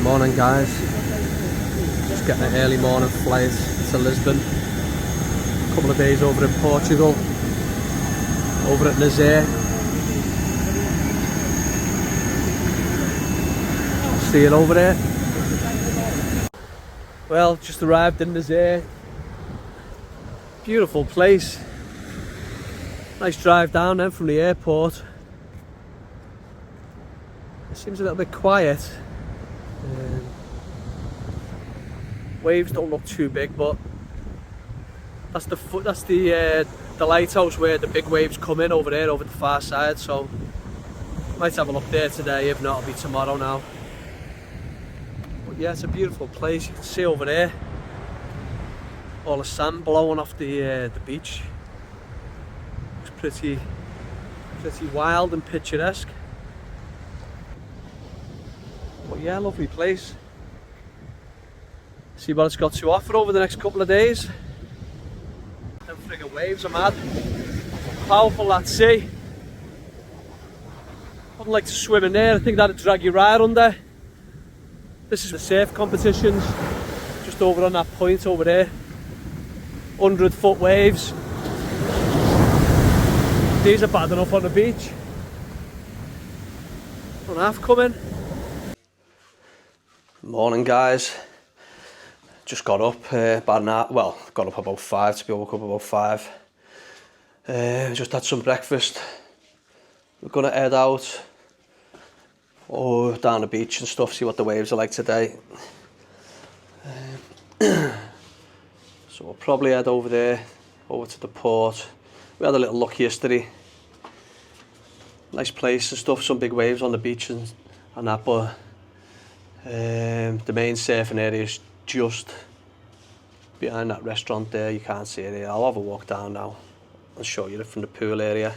Morning guys, just getting an early morning flight to Lisbon. A couple of days over in Portugal, over at Nazare. I'll see you over there. Well, just arrived in Nazare. Beautiful place. Nice drive down then from the airport. It seems a little bit quiet. Waves don't look too big, but that's the lighthouse where the big waves come in over there, over the far side. So might have a look there today. If not, it'll be tomorrow now. But yeah, it's a beautiful place. You can see over there all the sand blowing off the beach. It's pretty wild and picturesque. But yeah, lovely place. See what it's got to offer over the next couple of days. Them friggin' waves are mad. Powerful, that sea. Wouldn't like to swim in there. I think that'd drag you right under. This is the surf competitions, just over on that point over there. 100-foot waves. These are bad enough on the beach. Don't have coming. Morning guys. Just got up got up about 5 to be woke up about 5. Just had some breakfast. We're gonna head out down the beach and stuff, see what the waves are like today. So we'll probably head over there, over to the port. We had a little look yesterday. Nice place and stuff, some big waves on the beach and that, but the main surfing area is just behind that restaurant there. You can't see it here. I'll have a walk down now and show you it from the pool area.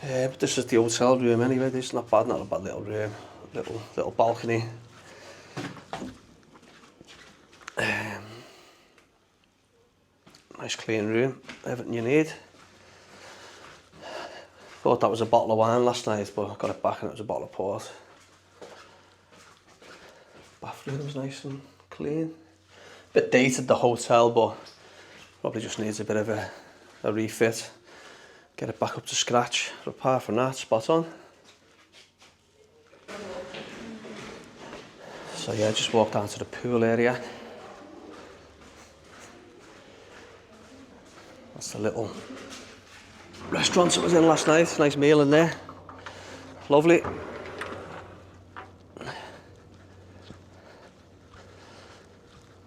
But this is the hotel room anyway. This is not a bad little room. Little balcony. Nice clean room, everything you need. Thought that was a bottle of wine last night, but I got it back and it was a bottle of port. Bathroom's nice and clean. Bit dated, the hotel, but probably just needs a bit of a refit. Get it back up to scratch. But apart from that, spot on. So yeah, just walked down to the pool area. That's the little restaurant that was in last night. Nice meal in there. Lovely.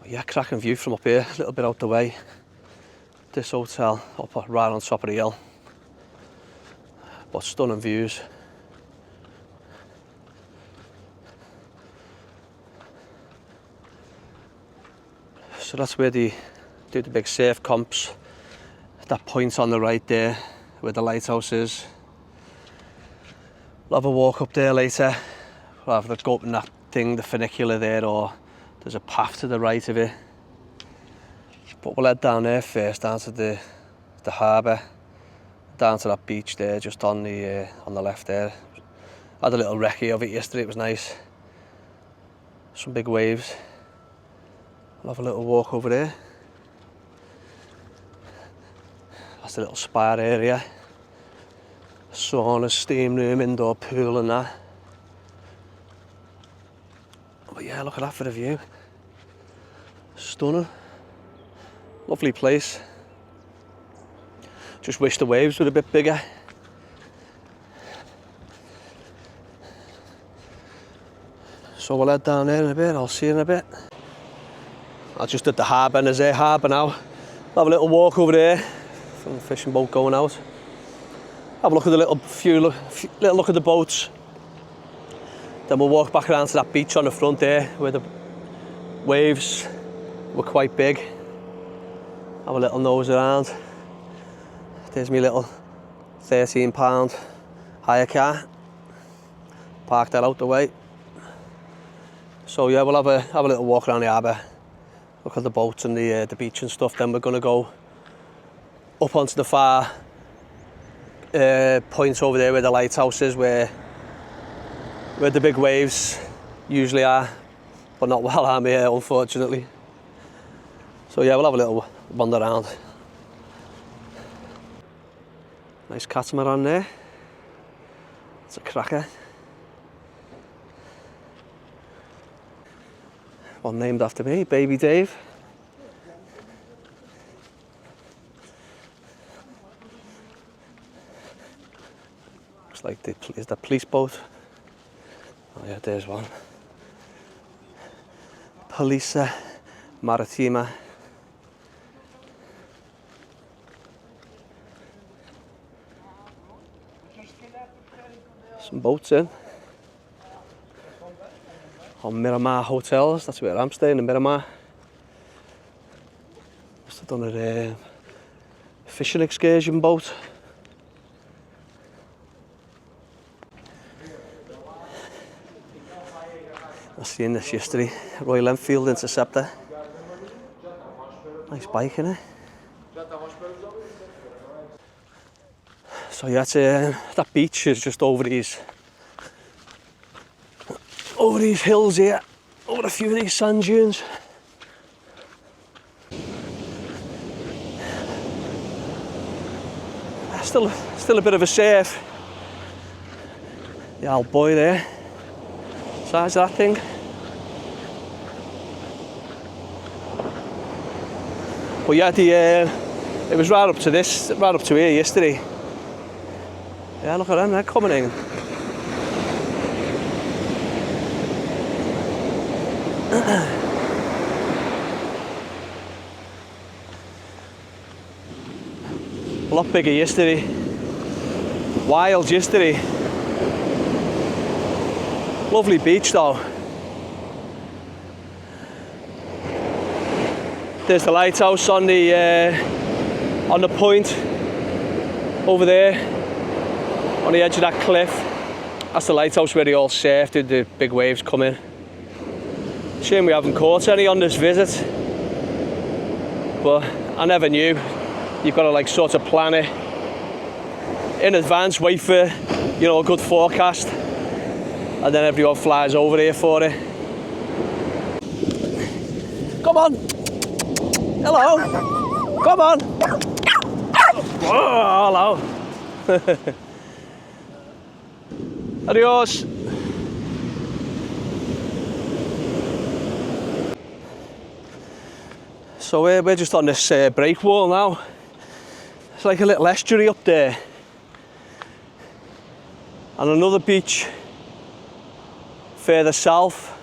Yeah, cracking view from up here, a little bit out the way. This hotel up right on top of the hill. But stunning views. So that's where they do the big surf comps. That point on the right there, where the lighthouse is. We'll have a walk up there later. We'll have to go up in that thing, the funicular there, or there's a path to the right of it. But we'll head down there first, down to the harbour, down to that beach there, just on the left there. I had a little recce of it yesterday, it was nice. Some big waves. We'll have a little walk over there. That's the little spa area. Sauna, steam room, indoor pool and that. But yeah, look at that for the view. Stunning. Lovely place. Just wish the waves were a bit bigger. So we'll head down there in a bit. I'll see you in a bit. I just did the harbour, Nazare harbour now. I'll have a little walk over there from the fishing boat going out. Have a look at the little look at the boats. Then we'll walk back around to that beach on the front there where the waves were quite big. Have a little nose around. There's my little £13 hire car. Park that out the way. So yeah, we'll have a little walk around the harbour. Look at the boats and the beach and stuff. Then we're going to go up onto the far point over there where the lighthouse is, where where the big waves usually are, but not while I'm here, unfortunately. So yeah, we'll have a little wander around. Nice catamaran there. It's a cracker. One named after me, Baby Dave. Looks like is that police boat? Oh yeah, there's one. Polizia Marittima. Some boats in. On Mirimar Hotels, that's where I'm staying, in Mirimar. Must have done a fishing excursion boat. I seen this yesterday, Royal Enfield Interceptor. Nice bike, innit? So yeah, that beach is just over these hills here, over a few of these sand dunes. Still a bit of a surf. The old boy there. Size of that thing. But yeah, it was right up to here yesterday. Yeah, look at them, they're coming in. A lot bigger yesterday. Wild yesterday. Lovely beach though. There's the lighthouse on the point over there, on the edge of that cliff. That's the lighthouse where they all surfed, the big waves come in. Shame we haven't caught any on this visit, but I never knew. You've got to like sort of plan it in advance, wait for a good forecast, and then everyone flies over here for it. Come on! Hello! Come on! Oh, hello! Adios! So we're just on this break wall now. It's like a little estuary up there. And another beach further south.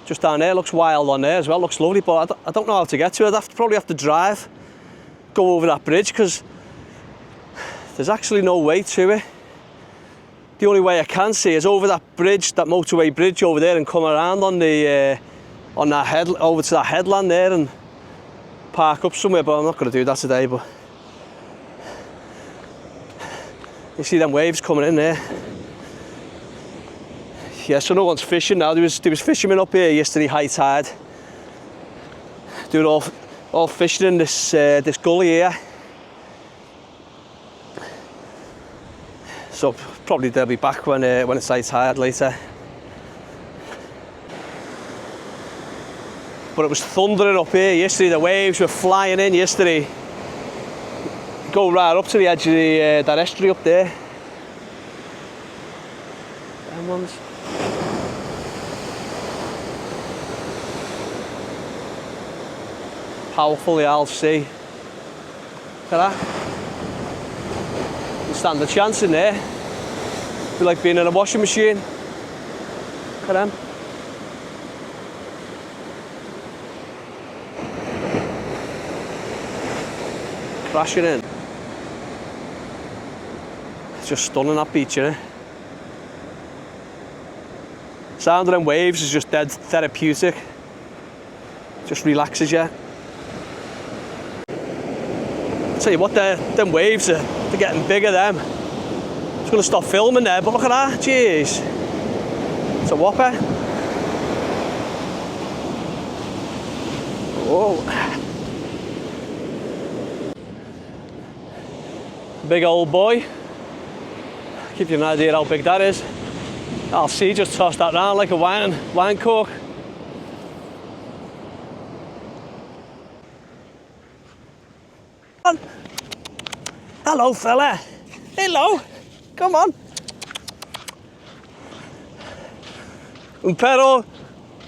Just down there, looks wild on there as well, looks lovely, but I don't know how to get to it. I'd probably have to drive, go over that bridge, because there's actually no way to it. The only way I can see is over that bridge, that motorway bridge over there, and come around on that over to that headland there and park up somewhere, but I'm not going to do that today. But you see them waves coming in there. Yeah, so no one's fishing now. There was fishermen up here yesterday, high tide. They were all fishing in this gully here. So probably they'll be back when it's high tide later. But it was thundering up here yesterday. The waves were flying in yesterday. Go right up to the edge of that estuary up there. Them ones. Powerful, the I'll see. Look at that. You stand a chance in there. Be like being in a washing machine. Look at them. Crashing in. It's just stunning, that beach, isn't it? Sound of them waves is just dead therapeutic. Just relaxes you. Tell you what, them waves they're getting bigger. Them. I was going to stop filming there, but look at that, jeez. It's a whopper. Whoa. Big old boy. Give you an idea how big that is. I'll see, just toss that round like a wine cork. Hello, fella. Hello. Come on. Un perro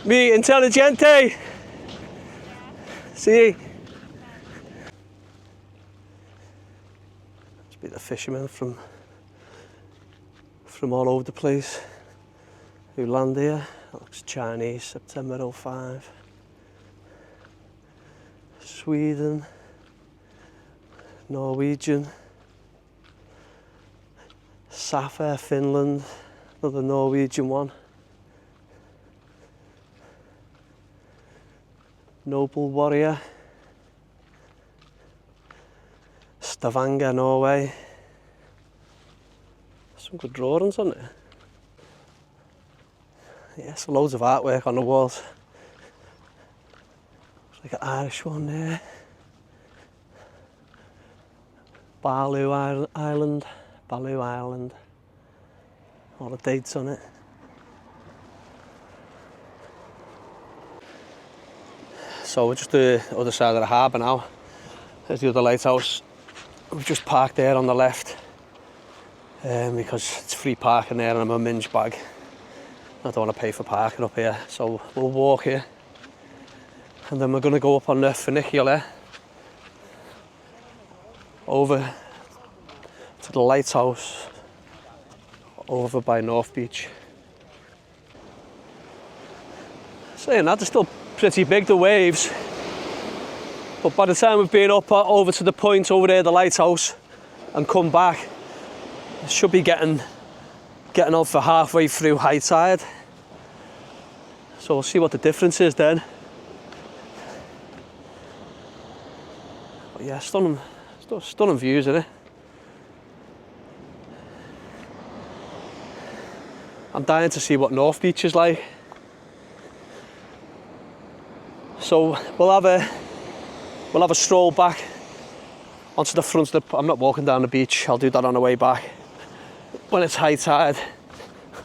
mi intelligente. See. Must be the fishermen from all over the place who land here. That looks Chinese, September 05. Sweden, Norwegian, Sapphire, Finland, another Norwegian one. Noble Warrior, Stavanger, Norway. Some good drawings on it. Yes, loads of artwork on the walls. There's like an Irish one there. Baloo Island. All the dates on it. So we're just the other side of the harbour now. There's the other lighthouse. We've just parked there on the left because it's free parking there and I'm a minge bag. I don't want to pay for parking up here, so we'll walk here. And then we're going to go up on the funicular over to the lighthouse over by North Beach. Saying that, they're still pretty big, the waves, but by the time we've been up over to the point over there, the lighthouse, and come back, it should be getting on for halfway through high tide. So we'll see what the difference is then. But yeah, stunning views, isn't it? I'm dying to see what North Beach is like. So we'll have a stroll back onto the front of the. I'm not walking down the beach. I'll do that on the way back. When it's high tide,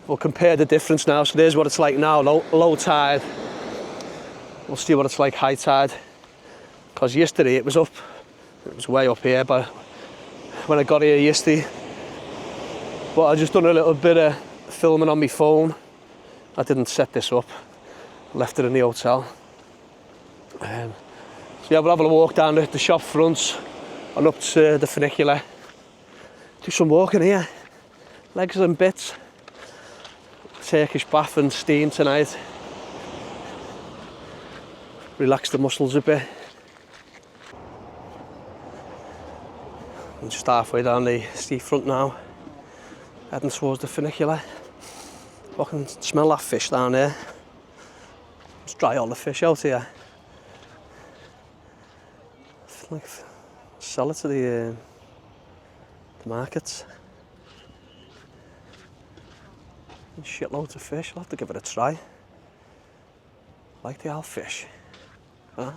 we'll compare the difference now. So there's what it's like now, low tide. We'll see what it's like high tide. Because yesterday it was way up here, but when I got here yesterday. But I just done a little bit of filming on my phone. I didn't set this up. Left it in the hotel. So yeah, we'll have a walk down the shop fronts and up to the funicular. Do some walking here. Legs and bits. Turkish bath and steam tonight. Relax the muscles a bit. I'm just halfway down the seafront now. Heading towards the funicular. I can smell that fish down there. Let's dry all the fish out here. Like sell it to the markets. And shitloads of fish. I'll have to give it a try. Like the old fish. Huh?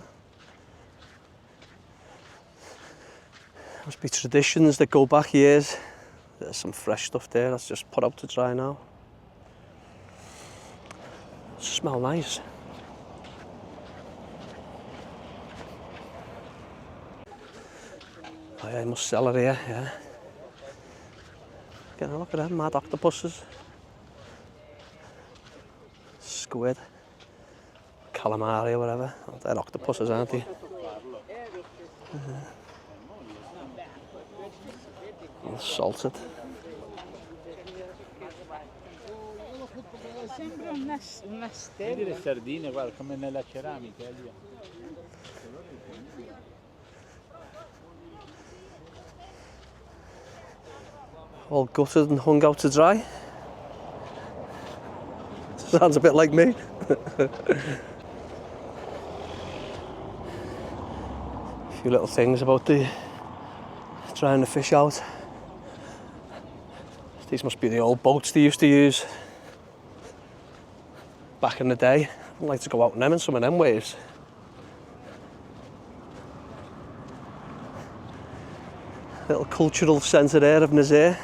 Must be traditions that go back years. There's some fresh stuff there that's just put out to dry now. Smell nice. Oh yeah, I must sell it here, yeah. Get a look at them, mad octopuses. Squid. Calamari or whatever. Oh, they're octopuses, aren't they? Salted. Vedi le sardine, guarda, come nella ceramica lì. All gutted and hung out to dry. Sounds a bit like me. A few little things about the drying the fish out. These must be the old boats they used to use back in the day. I'd like to go out in them in some of them waves. Little cultural centre there of Nazaré.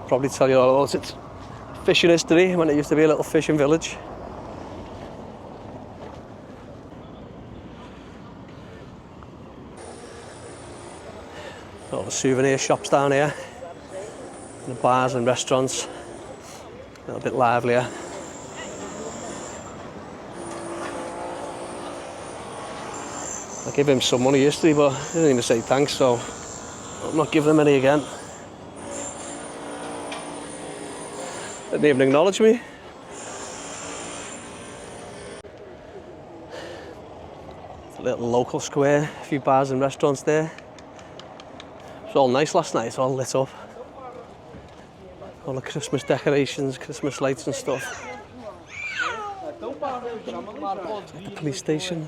Probably tell you all about it fishing history when it used to be a little fishing village. All the souvenir shops down here, the bars and restaurants, a little bit livelier. I gave him some money yesterday, but he didn't even say thanks, so I'm not giving him any again. Didn't even acknowledge me. It's a little local square, a few bars and restaurants there. It was all nice last night, it's all lit up. All the Christmas decorations, Christmas lights and stuff. At the police station.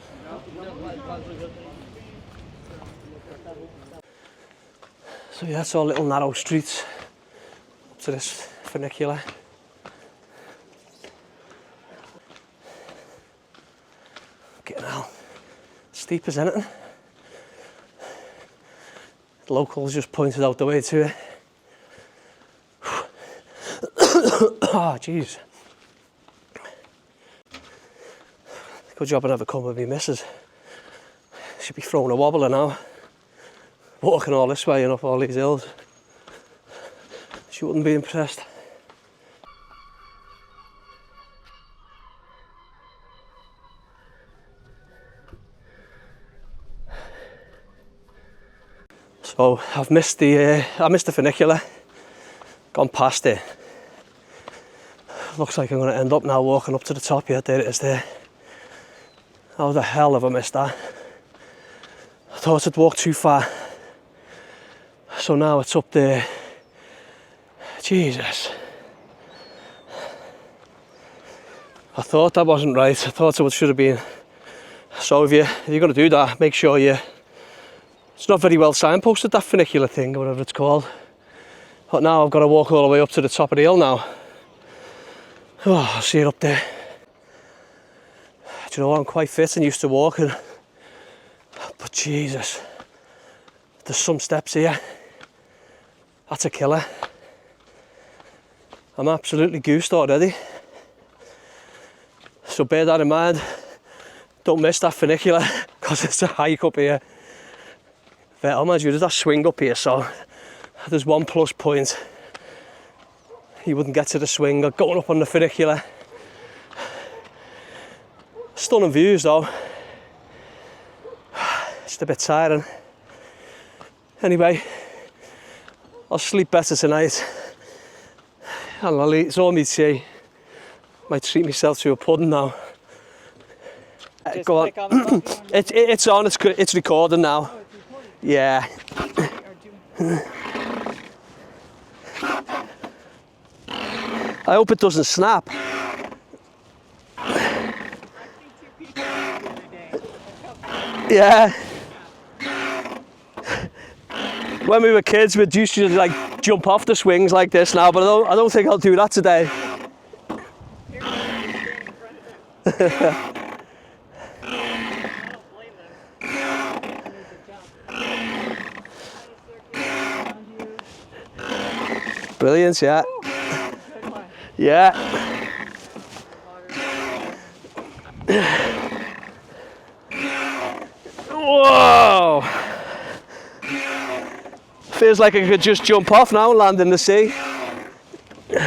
So yeah, it's all little narrow streets up to this funicular. Getting out. Steep as anything. The locals just pointed out the way to it. Oh, jeez. Good job I never come with me missus. She'd be throwing a wobbler now. Walking all this way and up all these hills. She wouldn't be impressed. So I've missed the funicular. Gone past it. Looks like I'm going to end up now walking up to the top. Yeah, there it is there. How the hell have I missed that? I thought I'd walked too far. So now it's up there. Jesus. I thought that wasn't right. I thought it should have been. So if you're going to do that, make sure you... It's not very well signposted, that funicular thing, or whatever it's called. But now I've got to walk all the way up to the top of the hill now. Oh, I'll see it up there. Do you know what? I'm quite fit and used to walking. But Jesus, there's some steps here. That's a killer. I'm absolutely goosed already. So bear that in mind. Don't miss that funicular, because it's a hike up here. But oh man, there's that swing up here, so there's one plus point. You wouldn't get to the swing or going up on the funicular. Stunning views though. Just a bit tiring. Anyway, I'll sleep better tonight. And I'll eat some meat tea. Might treat myself to a pudding now. Go on. It's on, it's recording now. Yeah. I hope it doesn't snap. Yeah. When we were kids, we used to like jump off the swings like this now, but I don't think I'll do that today. Brilliant, yeah. Yeah. Whoa! Feels like I could just jump off now and land in the sea. You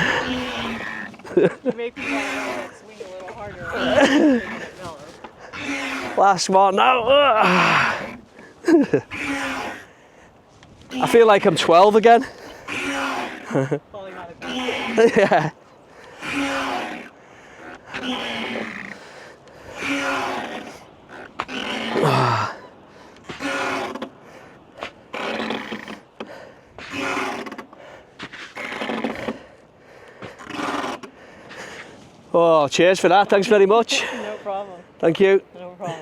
make me want to swing a little harder. Last one now. I feel like I'm 12 again. Falling out of bed. Yeah. Oh, cheers for that. Thanks very much. No problem. Thank you. No problem.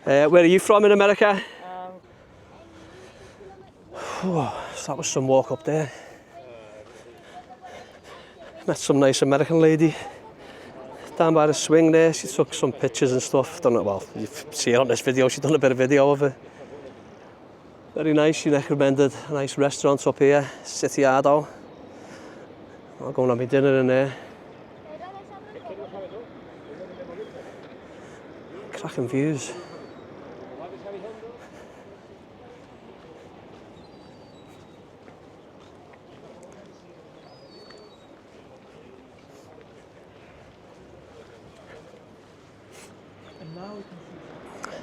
Where are you from in America? So that was some walk up there. Met some nice American lady down by the swing there. She took some pictures and stuff. Don't know, well, you see it on this video. She's done a bit of video of it. Very nice. She recommended a nice restaurant up here, City Ardo. I'll go and have my dinner in there. Cracking views. And now we can see.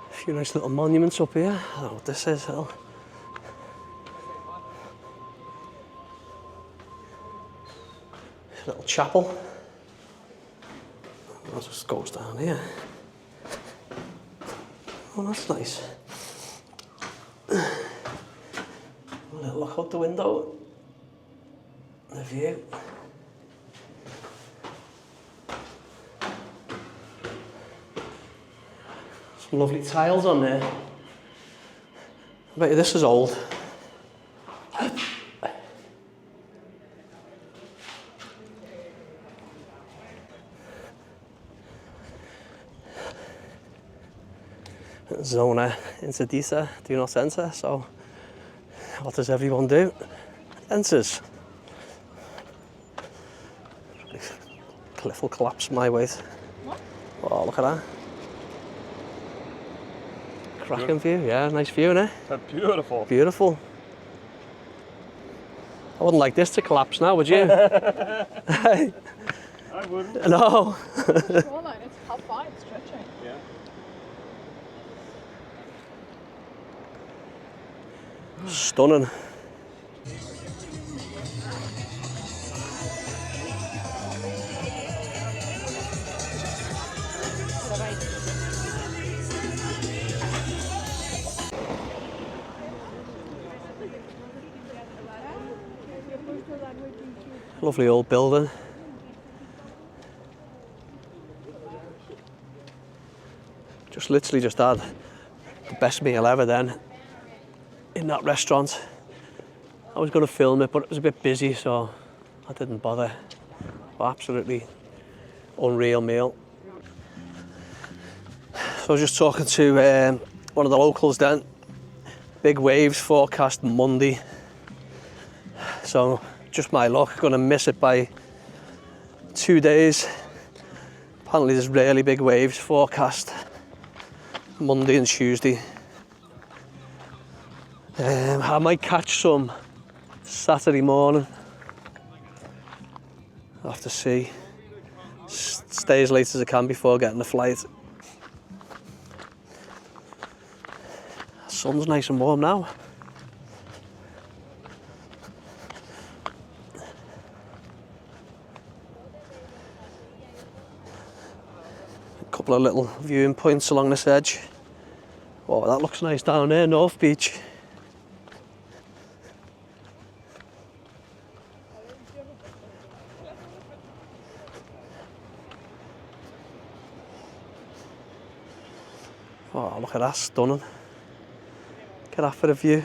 A few nice little monuments up here. I don't know what this is. Hell. Little chapel. That just goes down here. Oh, that's nice. A little look out the window. The view. Some lovely tiles on there. I bet you this is old. Zona insidisa, do not enter, so what does everyone do? Enters. Cliff will collapse my weight. Oh, look at that. Cracking view, yeah, nice view, innit? That's beautiful. Beautiful. I wouldn't like this to collapse now, would you? I wouldn't. No. Shoreline, it's how far it's stretching. Yeah. Stunning. Lovely old building. Just literally just had the best meal ever then in that restaurant. I was going to film it, but it was a bit busy, so I didn't bother. But absolutely unreal meal. So I was just talking to one of the locals then. Big waves forecast Monday. So just my luck, gonna miss it by 2 days. Apparently there's really big waves forecast Monday and Tuesday. I might catch some Saturday morning. I'll have to see. Stay as late as I can before getting the flight. The sun's nice and warm now. Couple of little viewing points along this edge. Oh, that looks nice down there, North Beach. Oh, look at that, stunning. Look at that for a view.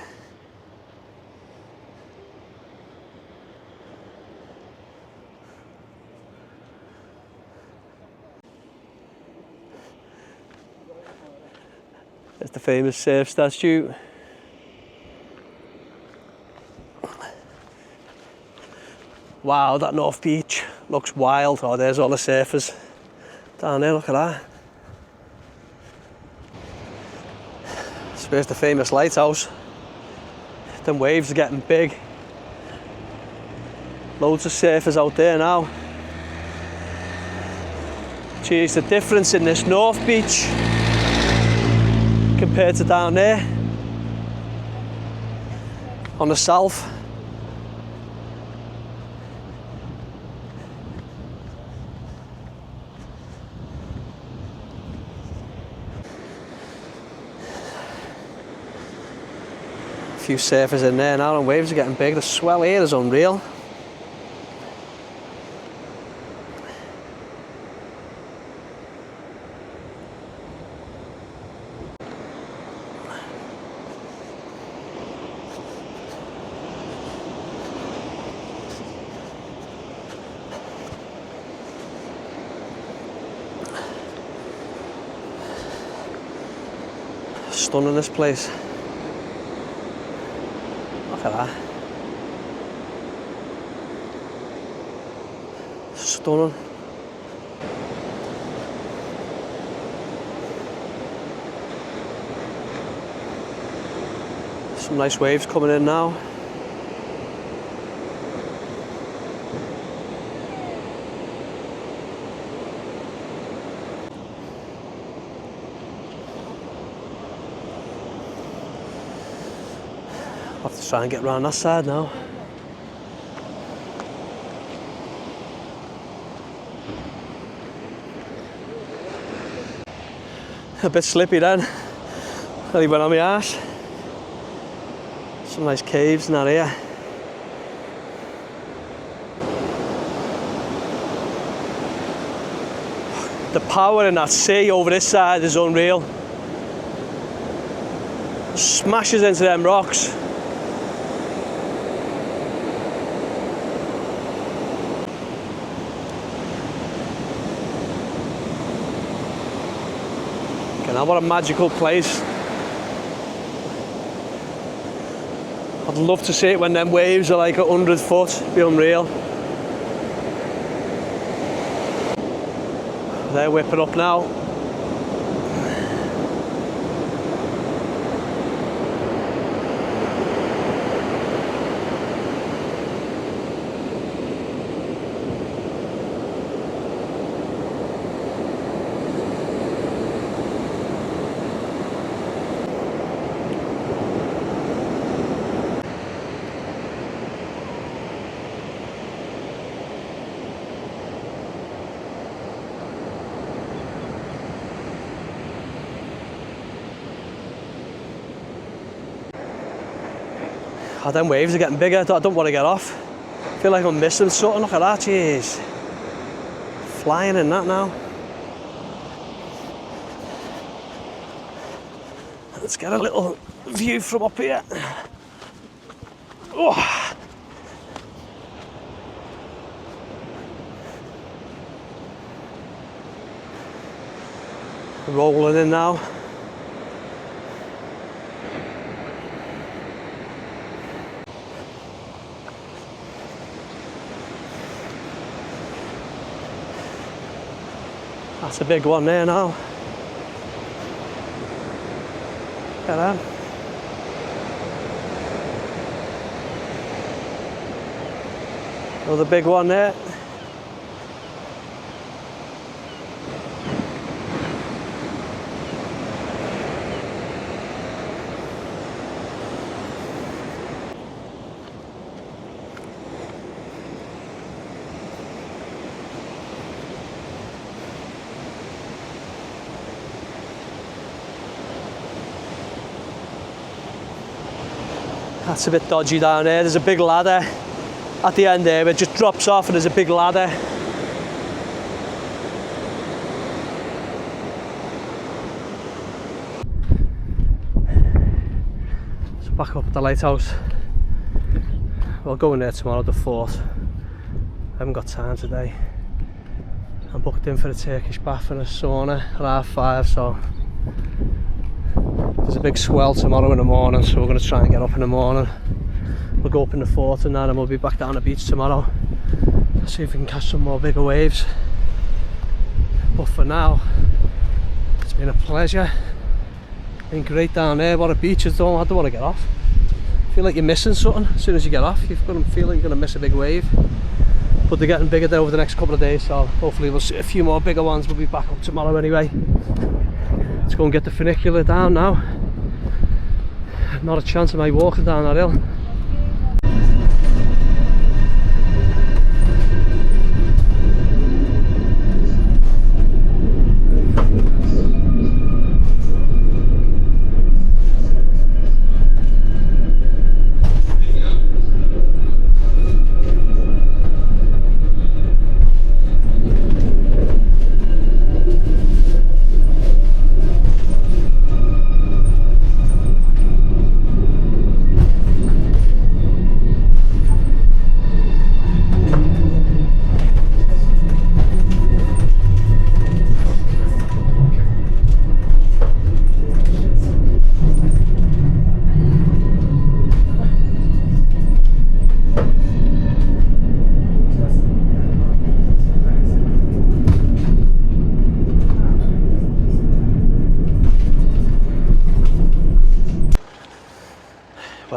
There's the famous surf statue. Wow, that North Beach looks wild. Oh, there's all the surfers down there, look at that. So there's the famous lighthouse. Them waves are getting big. Loads of surfers out there now. Geez, the difference in this North Beach compared to down there on the south. A few surfers in there now and waves are getting big. The swell here is unreal. stunning, this place. Look at that. Stunning. Some nice waves coming in now. I'll have to try and get around that side now. A bit slippy then. Nearly went on my arse. Some nice caves in that area. The power in that sea over this side is unreal. Smashes into them rocks. Now, what a magical place. I'd love to see it when them waves are like 100 foot, it'd be unreal. They're whipping up now. Oh, them waves are getting bigger. I don't want to get off. I feel like I'm missing something. Look at that, jeez. Flying in that now. Let's get a little view from up here. Oh. Rolling in now. That's a big one there now. Look at that. Another big one there. That's a bit dodgy down there. There's a big ladder at the end there. It just drops off and there's a big ladder. So back up at the lighthouse. We'll go in there tomorrow, the 4th. I haven't got time today. I'm booked in for a Turkish bath and a sauna at 5:30, so there's a big swell tomorrow in the morning, so we're going to try and get up in the morning. We'll go up in the fort and then we'll be back down the beach tomorrow. See if we can catch some more bigger waves. But for now, it's been a pleasure. Been great down there. What a beach. I don't want to get off. I feel like you're missing something as soon as you get off. You're going to feel like you're going to miss a big wave. But they're getting bigger there over the next couple of days, so hopefully we'll see a few more bigger ones. We'll be back up tomorrow anyway. Let's go and get the funicular down now. Not a chance of my walking down that hill.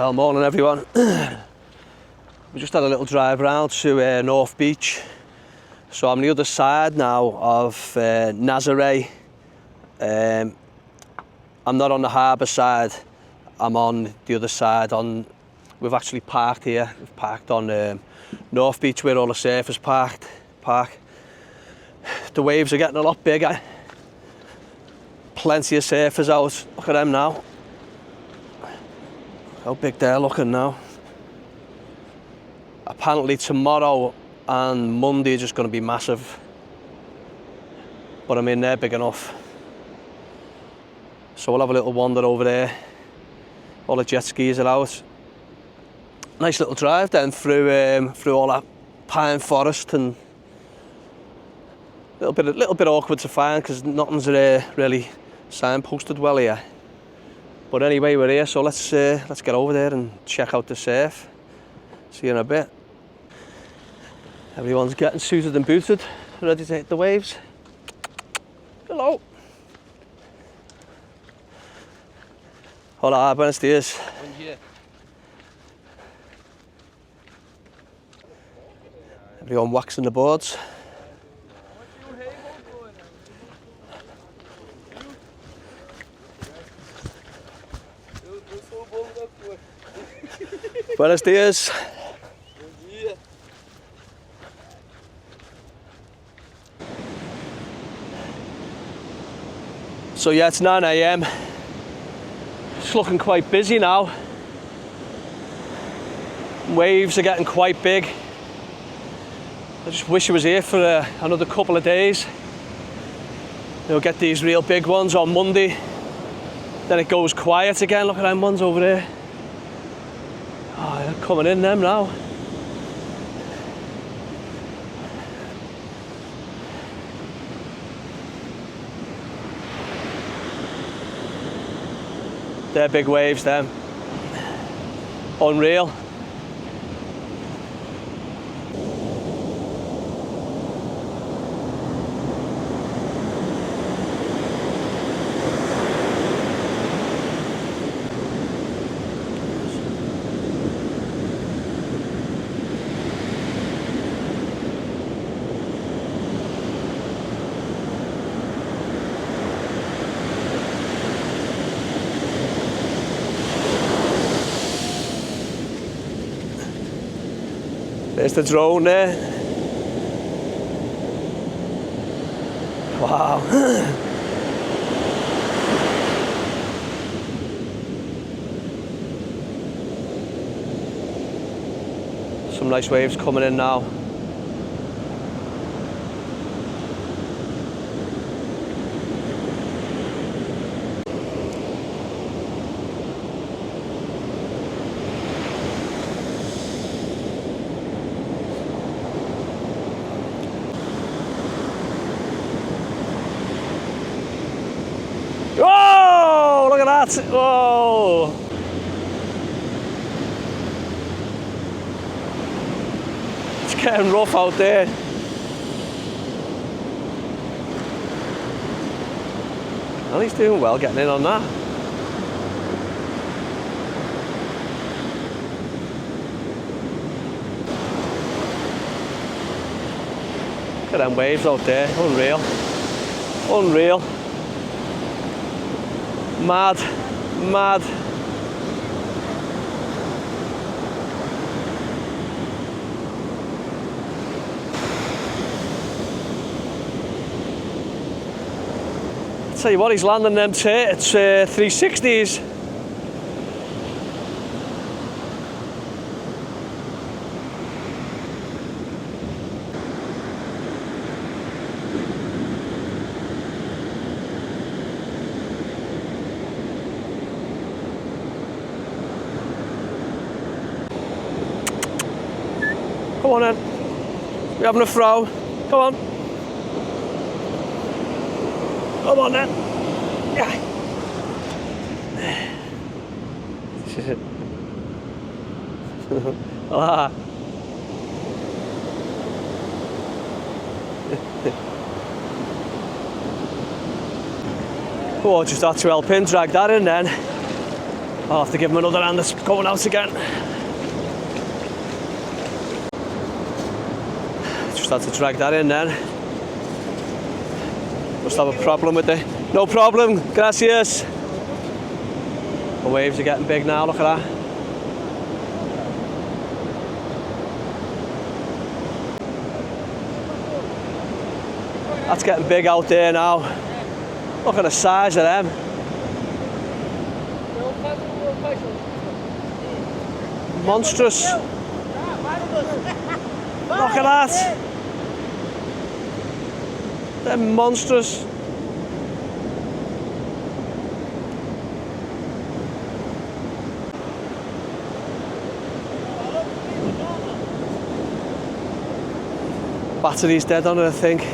Well, morning everyone. We just had a little drive round to North Beach. So I'm on the other side now of Nazaré. I'm not on the harbour side, I'm on the other side. We've actually parked here. We've parked on North Beach where all the surfers park. The waves are getting a lot bigger. Plenty of surfers out. Look at them now. How big they're looking now. Apparently tomorrow and Monday are just going to be massive. But I mean, they're big enough. So we'll have a little wander over there. All the jet skis are out. Nice little drive then through all that pine forest, and a little bit awkward to find because nothing's really signposted well here. But anyway, we're here, so let's get over there and check out the surf. See you in a bit. Everyone's getting suited and booted, ready to hit the waves. Hello. Hola, buenos días. Bom dia. Everyone waxing the boards. Buenos dias. So yeah, it's 9 AM. It's looking quite busy now. Waves are getting quite big. I just wish I was here for another couple of days. We'll get these real big ones on Monday. Then it goes quiet again. Look at them ones over there. Oh, they're coming in them now. They're big waves, them. Unreal. There's the drone there. Wow. Some nice waves coming in now. Whoa! Look at that! Whoa! It's getting rough out there. Well, he's doing well getting in on that. Look at them waves out there. Unreal. Unreal. Mad, mad. Tell you what, he's landing them it's 360s. Come on then. We're having a throw. Come on. Come on then. Yeah. Ah. Oh, just had to help him drag that in then. I'll have to give him another hand that's going out again. Just had to drag that in then. Must have a problem with it. No problem, gracias. The waves are getting big now, look at that. That's getting big out there now. Look at the size of them. Monstrous. Look at that. They're monstrous. Battery's dead on it, I think.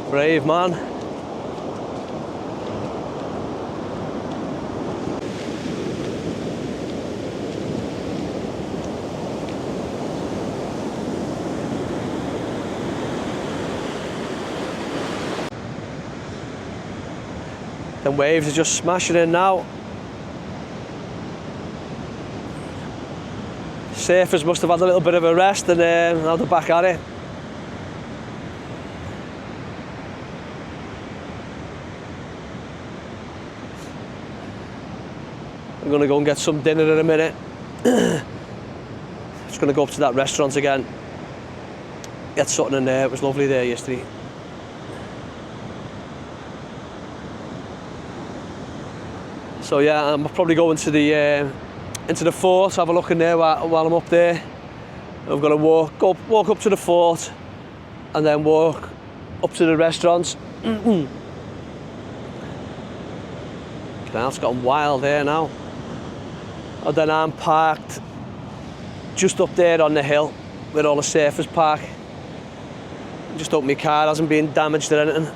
Brave man. The waves are just smashing in now. Surfers must have had a little bit of a rest and now they're back at it. I'm going to go and get some dinner in a minute. Just going to go up to that restaurant again. Get something in there. It was lovely there yesterday. So yeah, I'm probably going to into the fort, have a look in there while I'm up there. I'm going to walk up to the fort and then walk up to the restaurants. Canal's gotten wild there now. And then I'm parked just up there on the hill where all the surfers park. Just hope my car hasn't been damaged or anything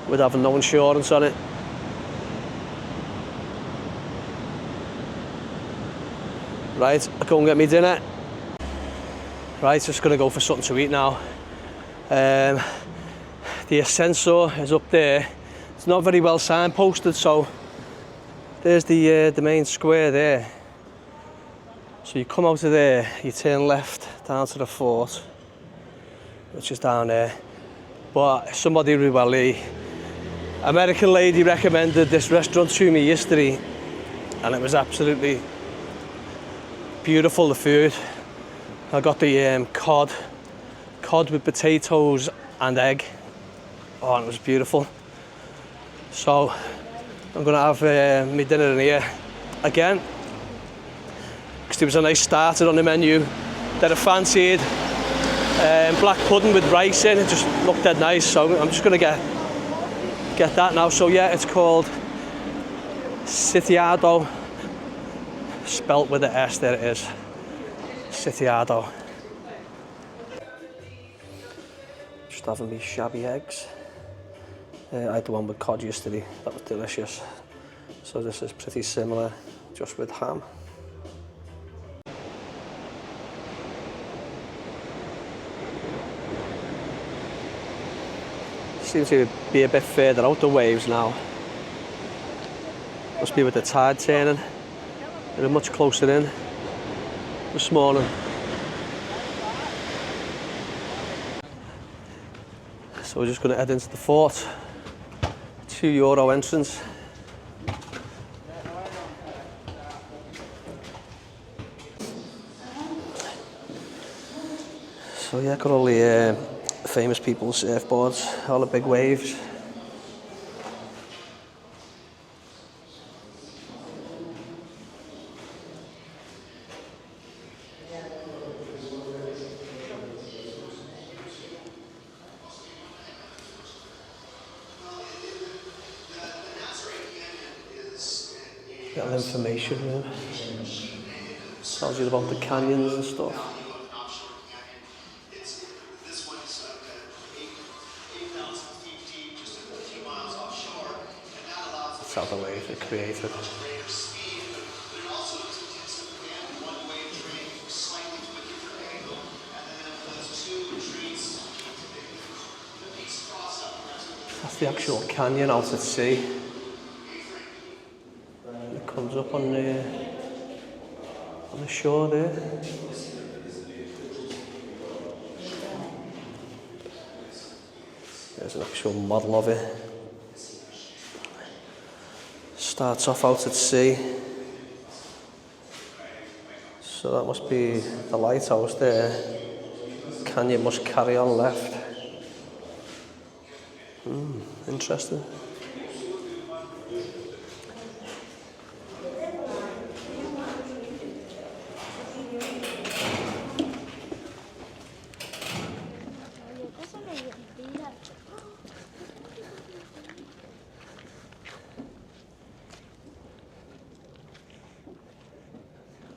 with having no insurance on it. Right, I'll go and get me dinner. Right, just going to go for something to eat now. The ascensor is up there. It's not very well signposted, so there's the main square there. So you come out of there, you turn left down to the fort, which is down there. But somebody, well, the American lady recommended this restaurant to me yesterday, and it was absolutely beautiful, the food. I got the cod with potatoes and egg. Oh, and it was beautiful. So I'm going to have my dinner in here again, because there was a nice starter on the menu that I fancied. Black pudding with rice in, it just looked dead nice, so I'm just going to get that now. So yeah, it's called sitiado, spelt with the S, there it is, sitiado. Just having me shabby eggs. I had the one with cod yesterday, that was delicious. So this is pretty similar, just with ham. Seems to be a bit further out the waves now. Must be with the tide turning. They're much closer in this morning. So we're just going to head into the fort. €2 entrance. So yeah, got all the famous people's surfboards, all the big waves. Little information room. Tells you about the canyons and stuff. That's how the waves are created. That's the actual canyon out at sea. It comes up on the shore there. There's an actual model of it. Starts off out at sea. So that must be the lighthouse there. Canyon must carry on left. Interesting.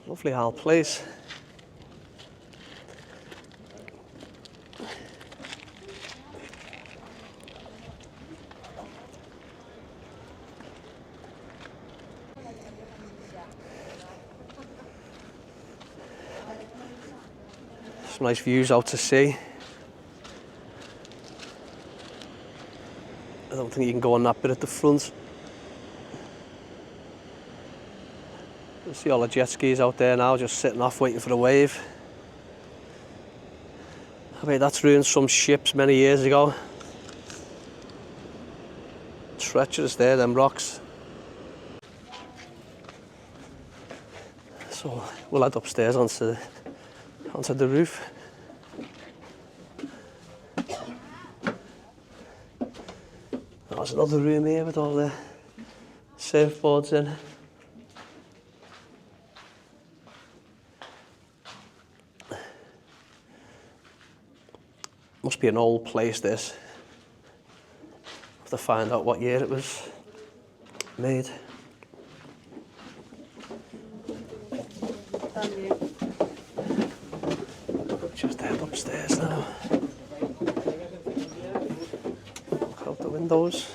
Lovely old place. Some nice views out to sea. I don't think you can go on that bit at the front. You see all the jet skis out there now, just sitting off waiting for a wave. I mean, that's ruined some ships many years ago. Treacherous there, them rocks. So we'll head upstairs onto the roof. There's another room here with all the surfboards in. Must be an old place, this. Have to find out what year it was made. Just head upstairs now. Look out the windows.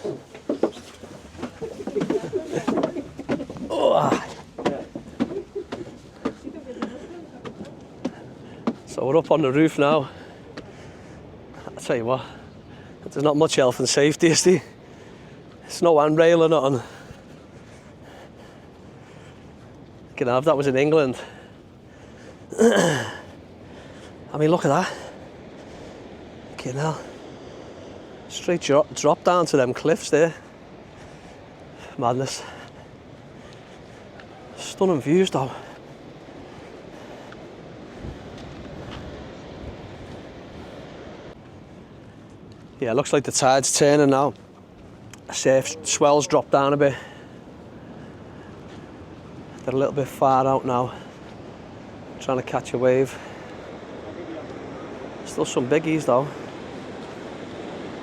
Oh. So we're up on the roof now. I'll tell you what, there's not much health and safety, is there? There's no handrail or nothing. You can have that was in England. I mean, look at that. Okay, now straight drop down to them cliffs there. Madness. Stunning views though. Yeah, it looks like the tide's turning now. Surf swells drop down a bit. They're a little bit far out now. Trying to catch a wave. Still some biggies though.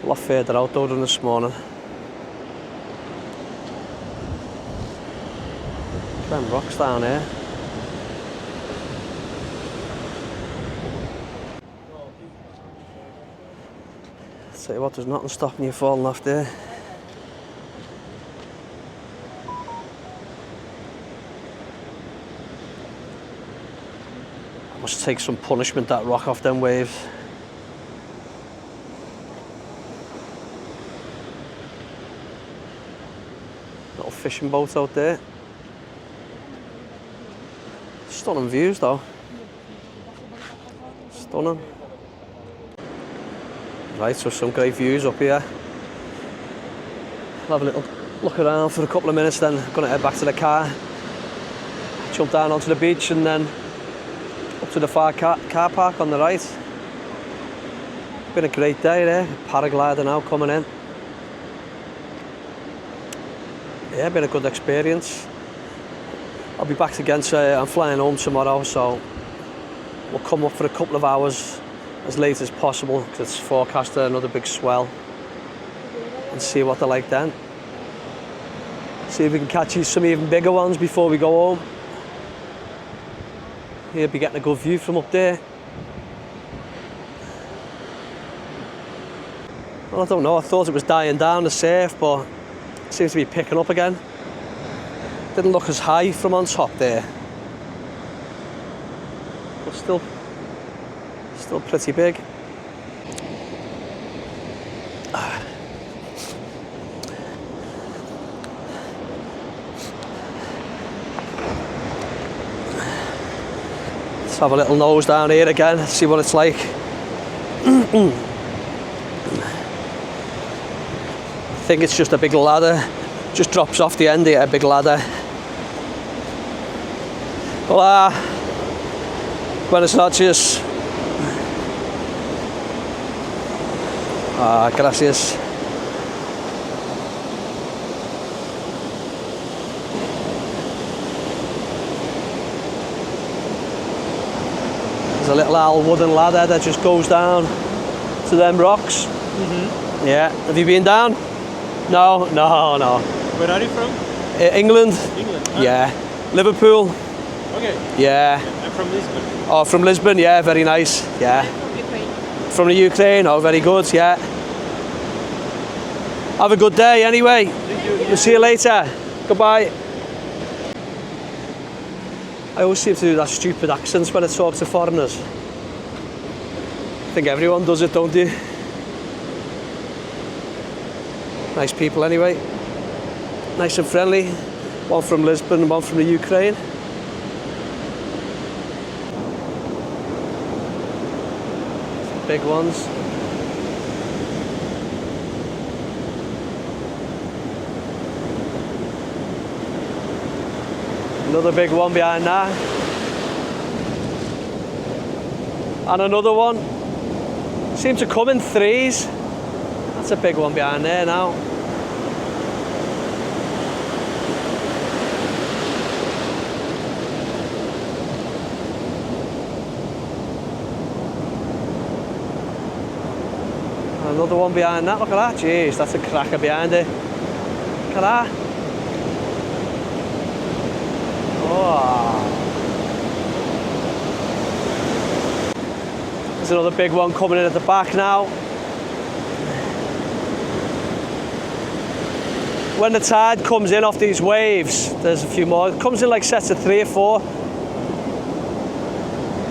A lot further out though than this morning. Them rocks down here. Tell you what, there's nothing stopping you falling off there. I must take some punishment, that rock off them waves. Little fishing boat out there. Stunning views though. Stunning. Right, so some great views up here. I'll have a little look around for a couple of minutes, then I'm going to head back to the car. Jump down onto the beach and then up to the far car park on the right. Been a great day there. Paraglider now coming in. Yeah, been a good experience. I'll be back again, so I'm flying home tomorrow, so we'll come up for a couple of hours as late as possible because it's forecast another big swell, and see what they're like then. See if we can catch some even bigger ones before we go home. You'll be getting a good view from up there. Well, I don't know, I thought it was dying down, the surf, but it seems to be picking up again. Didn't look as high from on top there, but still pretty big. Let's have a little nose down here again, see what it's like. I think it's just a big ladder, just drops off the end here, a big ladder. Hola, buenas noches. Ah, gracias. There's a little old wooden ladder that just goes down to them rocks. Yeah, have you been down? No. Where are you from? England. England. Huh? Yeah. Liverpool. Okay. Yeah. I'm from Lisbon. Oh, from Lisbon. Yeah, very nice. Yeah. From Ukraine. From the Ukraine. Oh, very good. Yeah. Have a good day. Anyway. Thank you. We'll see you later. Goodbye. I always seem to do that stupid accent when I talk to foreigners. I think everyone does it, don't they? Nice people anyway. Nice and friendly. One from Lisbon and one from the Ukraine. Big ones. Another big one behind that. And another one. Seem to come in threes. That's a big one behind there now. Another one behind that, look at that, jeez, that's a cracker behind it. Look at that. Oh. There's another big one coming in at the back now. When the tide comes in off these waves, there's a few more. It comes in like sets of 3 or 4.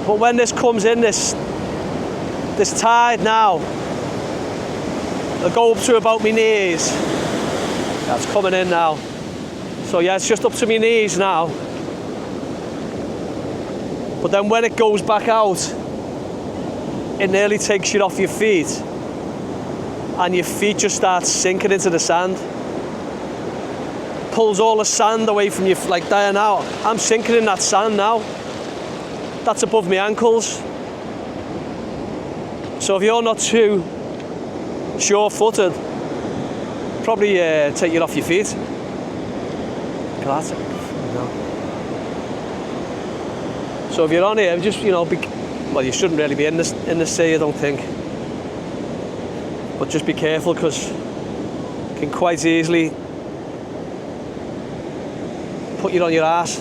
But when this comes in, this tide now, it'll go up to about my knees. That's coming in now. So yeah, it's just up to my knees now. But then when it goes back out, it nearly takes you off your feet. And your feet just start sinking into the sand. Pulls all the sand away from you like there now. I'm sinking in that sand now. That's above my ankles. So if you're not too sure-footed, probably take you off your feet. Classic. So if you're on here, just well, you shouldn't really be in the sea, I don't think. But just be careful because it can quite easily put you on your ass.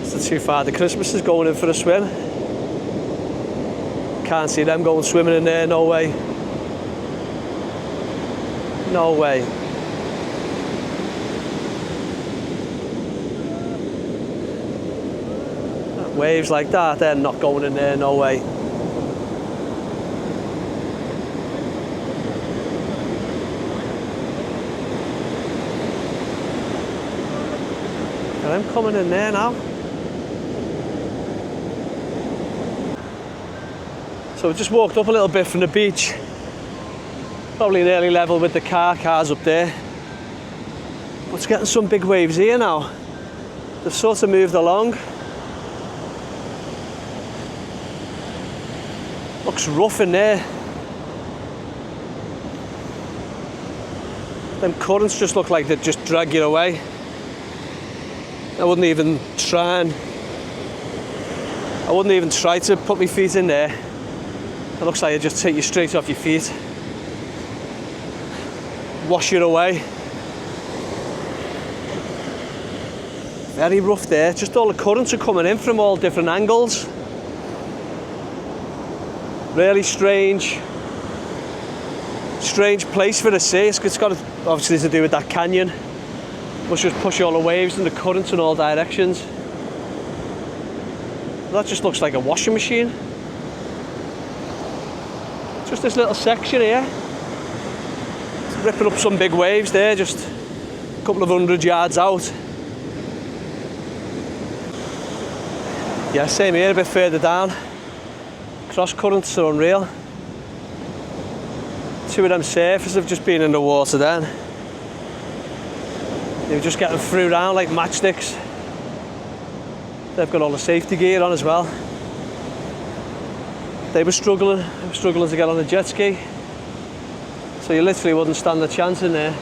It's not too far. The Christmas is going in for a swim. Can't see them going swimming in there, no way. No way. Waves like that, they're not going in there, no way. I'm coming in there now. So we just walked up a little bit from the beach. Probably nearly level with the cars up there. But it's getting some big waves here now. They've sort of moved along. Looks rough in there. Them currents just look like they just drag you away. I wouldn't even try to put my feet in there. It looks like it just take you straight off your feet. Wash you away. Very rough there. Just all the currents are coming in from all different angles. Really strange place for the sea. It's got obviously to do with that canyon. Must just push all the waves and the currents in all directions. That just looks like a washing machine. Just this little section here. It's ripping up some big waves there, just a couple of 100 yards out. Yeah, same here, a bit further down. Cross currents are unreal. Two of them surfers have just been in the water then. They were just getting through round like matchsticks. They've got all the safety gear on as well. They were struggling to get on a jet ski. So you literally wouldn't stand a chance in there.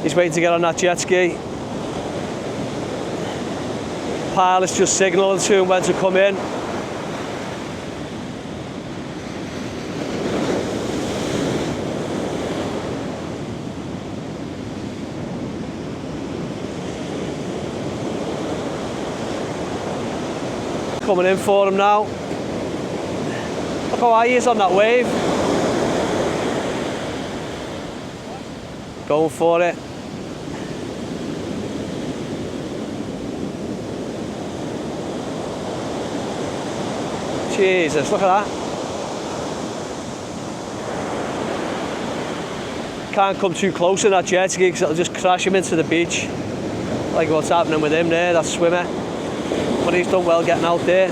He's waiting to get on that jet ski. Pilot's just signalling to him when to come in. Coming in for him now. Look how high he is on that wave. Going for it. Jesus, look at that. Can't come too close in that jet ski because it'll just crash him into the beach. Like what's happening with him there, that swimmer. But he's done well getting out there.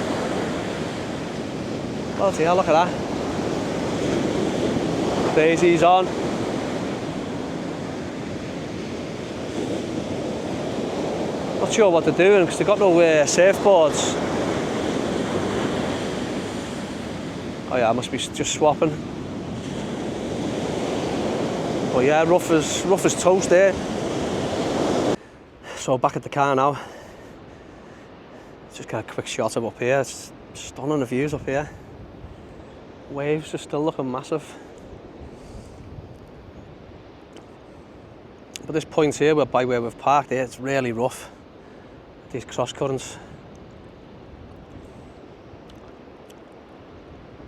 Bloody hell, look at that. Daisy's on. Not sure what they're doing because they've got no surfboards. Oh yeah, I must be just swapping. But yeah, rough as toast there. So back at the car now. Just get a quick shot of up here. It's stunning the views up here. Waves are still looking massive. But this point here, by where we've parked here, it's really rough. These cross currents.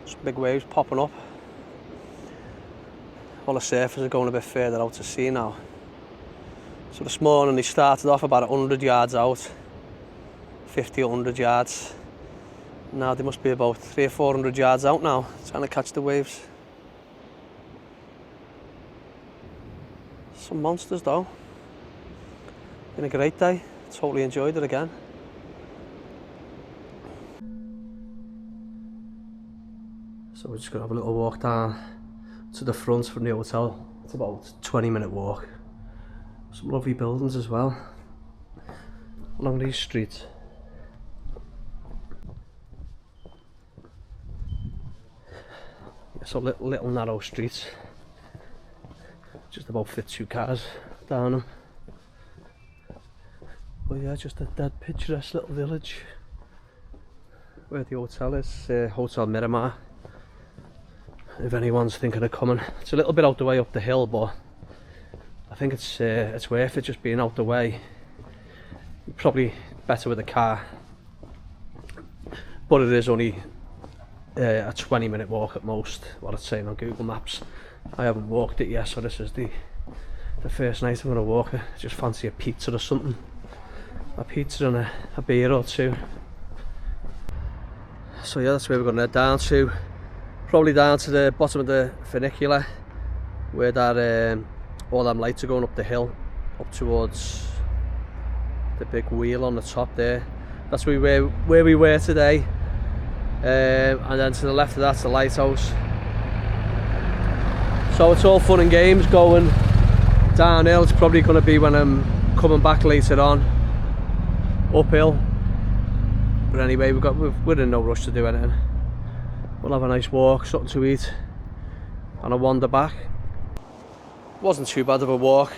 Some big waves popping up. All the surfers are going a bit further out to sea now. So this morning they started off about 100 yards out, 50 or 100 yards. Now they must be about 300 or 400 yards out now, trying to catch the waves. Some monsters though. Been a great day, totally enjoyed it again. So we're just going to have a little walk down to the front from the hotel. It's about a 20-minute walk. Some lovely buildings as well along these streets. So little narrow streets. Just about fit 2 cars down them. But yeah, just a dead picturesque little village where the hotel is, Hotel Mirimar. If anyone's thinking of coming, it's a little bit out the way up the hill, but I think it's worth it just being out the way. Probably better with a car, but it is only a 20-minute walk at most, what it's saying on Google Maps. I haven't walked it yet, so this is the first night I'm going to walk it. Just fancy a pizza or something. A pizza and a beer or two. So yeah, that's where we're going to head down to. Probably down to the bottom of the funicular, where that all them lights are going up the hill, up towards the big wheel on the top there. That's where we were today. And then to the left of that's the lighthouse. So it's all fun and games going downhill. It's probably going to be when I'm coming back later on, uphill. But anyway, we're in no rush to do anything. We'll have a nice walk, something to eat, and a wander back. Wasn't too bad of a walk.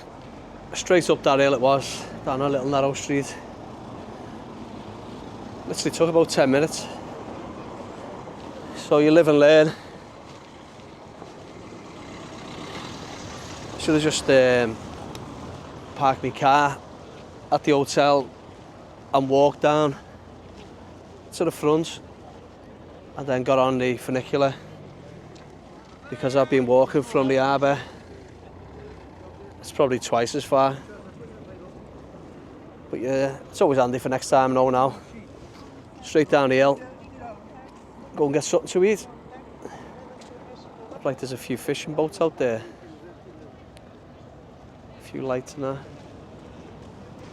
Straight up that hill it was, down a little narrow street. Literally took about 10 minutes. So you live and learn. Should have just parked my car at the hotel and walked down to the front and then got on the funicular, because I've been walking from the harbour. It's probably twice as far. But yeah, it's always handy for next time, now. Straight down the hill, go and get something to eat. Like there's a few fishing boats out there. A few lights in there.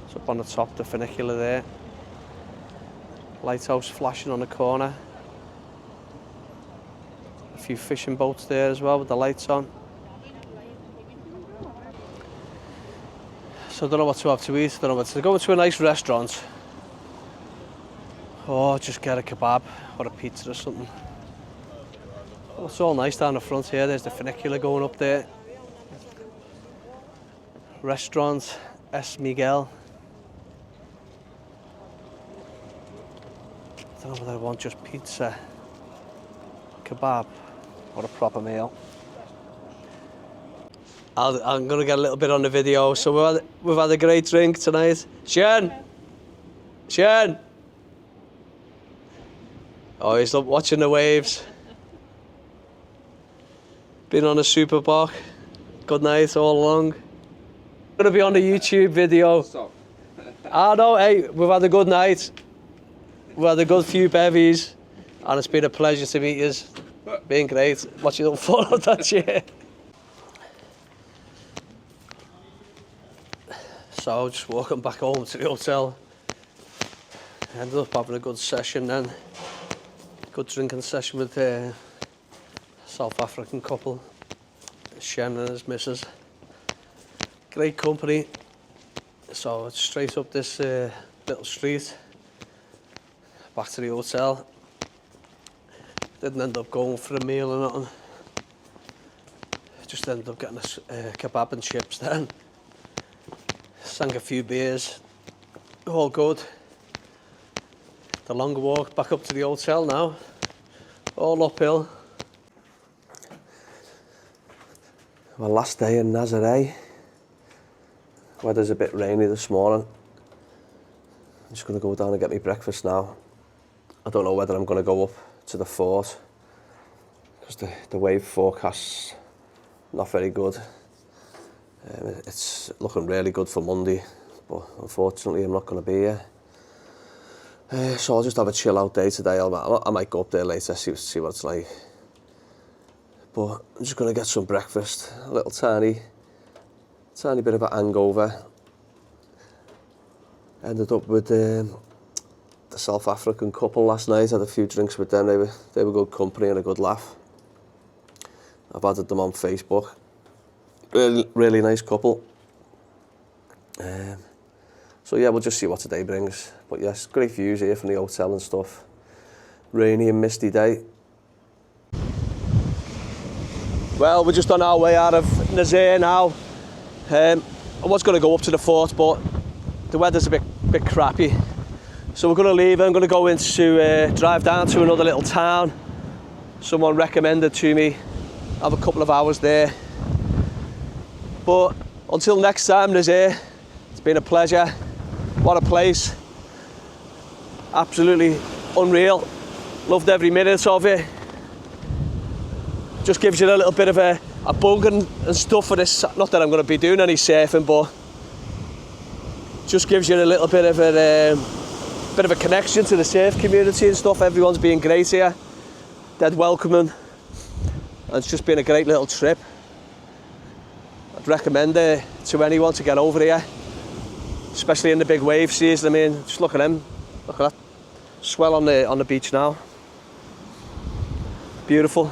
It's up on the top, the funicular there. Lighthouse flashing on the corner. A few fishing boats there as well with the lights on. So I don't know what to have to eat. I don't know what to go to a nice restaurant. Or just get a kebab or a pizza or something. Oh, it's all nice down the front here. There's the funicular going up there. Restaurant S. Miguel. I don't know whether I want just pizza, kebab, or a proper meal. I'm going to get a little bit on the video. So we've had a great drink tonight. Shen! Oh, he's watching the waves. Been on a super bock. Good night all along. Gonna be on the YouTube video. I know, hey, we've had a good night. We've had a good few bevies. And it's been a pleasure to meet you. Been great. Watch you don't fall out that chair. So just walking back home to the hotel. Ended up having a good session then. Good drinking session with a South African couple, Shen and his missus. Great company. So it's straight up this little street, back to the hotel. Didn't end up going for a meal or nothing. Just ended up getting a kebab and chips then. Sang a few beers, all good. The longer walk back up to the hotel now, all uphill. Well, last day in Nazaré. Weather's a bit rainy this morning. I'm just going to go down and get me breakfast now. I don't know whether I'm going to go up to the fort because the wave forecast's not very good. It's looking really good for Monday, but unfortunately I'm not going to be here. So I'll just have a chill out day today. I might go up there later, see what it's like. But I'm just going to get some breakfast. A little tiny bit of a hangover. Ended up with the South African couple last night. Had a few drinks with them. They were good company and a good laugh. I've added them on Facebook. Really nice couple. So yeah, we'll just see what today brings. But yes, great views here from the hotel and stuff. Rainy and misty day. Well, we're just on our way out of Nazaré now. I was going to go up to the fort, but the weather's a bit crappy. So we're going to leave. I'm going to go into drive down to another little town. Someone recommended to me. Have a couple of hours there. But until next time, Nazaré, it's been a pleasure. What a place. Absolutely unreal. Loved every minute of it. Just gives you a little bit of a bug and stuff for this. Not that I'm going to be doing any surfing, but just gives you a little bit of a connection to the surf community and stuff. Everyone's been great here. Dead welcoming. And it's just been a great little trip. I'd recommend it to anyone to get over here, especially in the big wave season. I mean, just look at them. Look at that swell on the beach now. Beautiful.